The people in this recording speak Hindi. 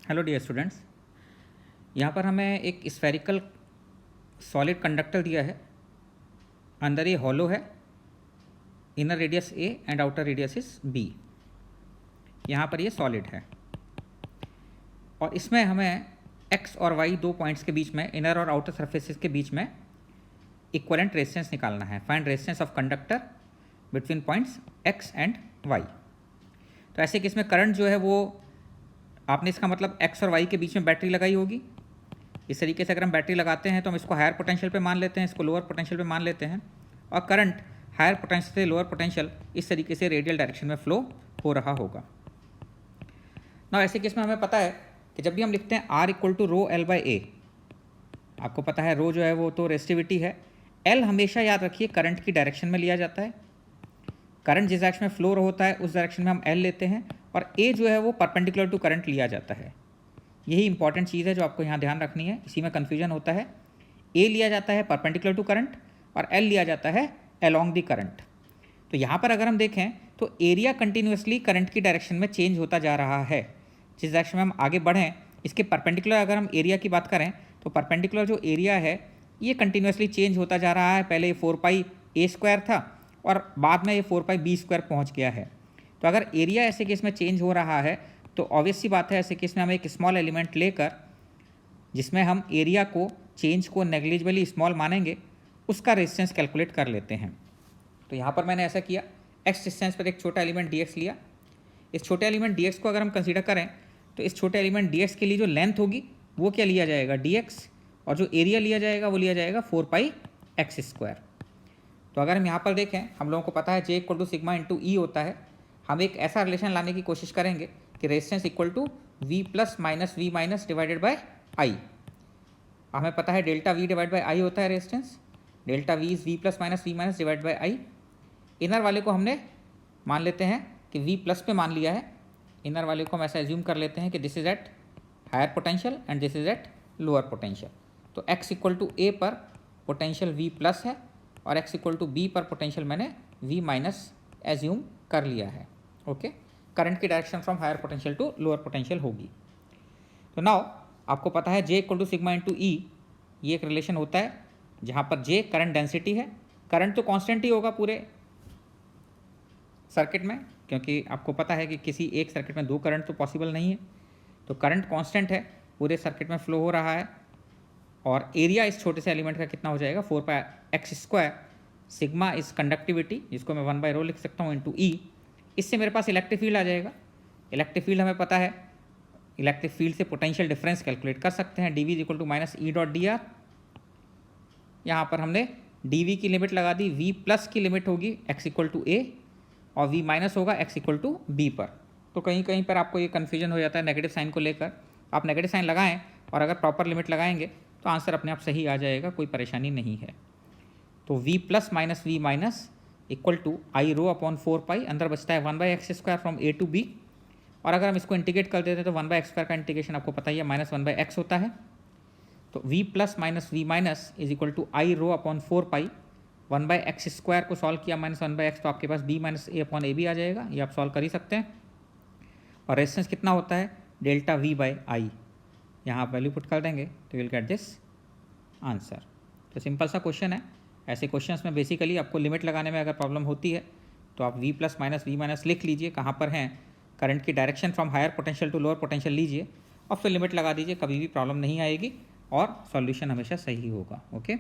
हेलो डियर स्टूडेंट्स, यहाँ पर हमें एक स्फेरिकल सॉलिड कंडक्टर दिया है। अंदर ये हॉलो है, inner radius A and outer radius is B. यहाँ पर ये सॉलिड है और इसमें हमें एक्स और वाई दो पॉइंट्स के बीच में, इनर और आउटर सरफेसेस के बीच में इक्वलेंट रेजिस्टेंस निकालना है। Find resistance of conductor between points X and Y. तो ऐसे कि इसमें करंट जो है वो आपने इसका मतलब एक्स और वाई के बीच में बैटरी लगाई होगी। इस तरीके से अगर हम बैटरी लगाते हैं तो हम इसको हायर पोटेंशियल पे मान लेते हैं, इसको लोअर पोटेंशियल पे मान लेते हैं और करंट हायर पोटेंशियल से लोअर पोटेंशियल इस तरीके से रेडियल डायरेक्शन में फ्लो हो रहा होगा। ना ऐसे केस में हमें पता है कि जब भी हम लिखते हैं R equal to rho L by A, आपको पता है रो जो है वो तो रेजिस्टिविटी है, एल हमेशा याद रखिए करंट की डायरेक्शन में लिया जाता है। करंट जिस डायरेक्शन में फ्लो होता है उस डायरेक्शन में हम एल लेते हैं और ए जो है वो परपेंडिकुलर टू करंट लिया जाता है। यही इंपॉर्टेंट चीज़ है जो आपको यहाँ ध्यान रखनी है, इसी में कन्फ्यूजन होता है। ए लिया जाता है परपेंडिकुलर टू करंट और एल लिया जाता है अलोंग दी करंट। तो यहाँ पर अगर हम देखें तो एरिया कंटिन्यूसली करंट की डायरेक्शन में चेंज होता जा रहा है। जिस डायरेक्शन में हम आगे बढ़ें इसके परपेंडिकुलर अगर हम एरिया की बात करें तो परपेंडिकुलर जो एरिया है ये कंटिन्यूसली चेंज होता जा रहा है। पहले ये 4 पाई a स्क्वायर था और बाद में ये 4 पाई b स्क्वायर पहुँच गया है। तो अगर एरिया ऐसे केस में चेंज हो रहा है तो ऑब्वियस सी बात है ऐसे केस में हम एक स्मॉल एलिमेंट लेकर जिसमें हम एरिया को चेंज को नेग्लिजिबली स्मॉल मानेंगे उसका रेजिस्टेंस कैलकुलेट कर लेते हैं। तो यहाँ पर मैंने ऐसा किया, एक्स डिस्टेंस पर एक छोटा एलिमेंट dx लिया। इस छोटे एलिमेंट dx को अगर हम कंसीडर करें तो इस छोटे एलिमेंट dx के लिए जो लेंथ होगी वो क्या लिया जाएगा dx, और जो एरिया लिया जाएगा वो लिया जाएगा 4 पाई एक्स स्क्वायर। तो अगर हम यहाँ पर देखें, हम लोगों को पता है J equal to sigma into E होता है। हम एक ऐसा रिलेशन लाने की कोशिश करेंगे कि resistance equal to V plus minus V minus divided by I. हमें पता है delta V divide by I होता है resistance. Delta V is V plus minus V minus divide by I. Inner वाले को हमने मान लेते हैं कि V प्लस पे मान लिया है। इनर वाले को हम ऐसा एज्यूम कर लेते हैं कि this is at higher potential and this is at lower potential. तो x इक्वल टू ए पर पोटेंशियल V प्लस है और x इक्वल टू बी पर पोटेंशियल मैंने V माइनस एज्यूम कर लिया है। ओके, करंट की direction from higher potential to lower potential होगी। तो नाउ आपको पता है J equal to sigma into E, ये एक रिलेशन होता है जहाँ पर J करंट डेंसिटी है। करंट तो कांस्टेंट ही होगा पूरे सर्किट में, क्योंकि आपको पता है कि किसी एक सर्किट में दो करंट तो पॉसिबल नहीं है। तो करंट कांस्टेंट है, पूरे सर्किट में फ्लो हो रहा है और एरिया इस छोटे से एलिमेंट का कितना हो जाएगा 4 पाई एक्स स्क्वायर। सिग्मा इस कंडक्टिविटी जिसको मैं 1 बाई रो लिख सकता हूँ इंटू ई। इससे मेरे पास इलेक्ट्रिक फील्ड आ जाएगा। इलेक्ट्रिक फील्ड हमें पता है, इलेक्ट्रिक फील्ड से पोटेंशियल डिफरेंस कैलकुलेट कर सकते हैं। dv equal to minus E dot D R. यहाँ पर हमने dv की लिमिट लगा दी, v प्लस की लिमिट होगी x इक्वल टू ए और v माइनस होगा x इक्वल टू बी पर। तो कहीं कहीं पर आपको ये कन्फ्यूजन हो जाता है नेगेटिव साइन को लेकर। आप नेगेटिव साइन लगाएं और अगर प्रॉपर लिमिट लगाएंगे तो आंसर अपने आप सही आ जाएगा, कोई परेशानी नहीं है। तो v plus minus V minus equal to I rho upon 4 pi, अंदर बचता है 1 by x square from A to B. और अगर हम इसको इंटीग्रेट कर देते हैं तो 1 बाई एक्स स्क्वायर का इंटीग्रेशन आपको पता ही है माइनस 1 बाई एक्स होता है। तो v plus minus V minus is equal to I rho upon 4 pi. 1 by x square को सॉल्व किया माइनस 1 बाई एक्स, तो आपके पास b minus A upon A B आ जाएगा। ये आप सॉल्व कर ही सकते हैं। और रेजिस्टेंस कितना होता है डेल्टा v बाई आई। यहाँ आप वैल्यू पुट कर देंगे तो विल गेट दिस आंसर। तो सिंपल सा क्वेश्चन है। ऐसे क्वेश्चंस में बेसिकली आपको लिमिट लगाने में अगर प्रॉब्लम होती है तो आप v plus minus V minus लिख लीजिए, कहाँ पर हैं करंट की direction from higher potential to lower potential लीजिए और फिर लिमिट लगा दीजिए, कभी भी प्रॉब्लम नहीं आएगी और सॉल्यूशन हमेशा सही होगा। ओके।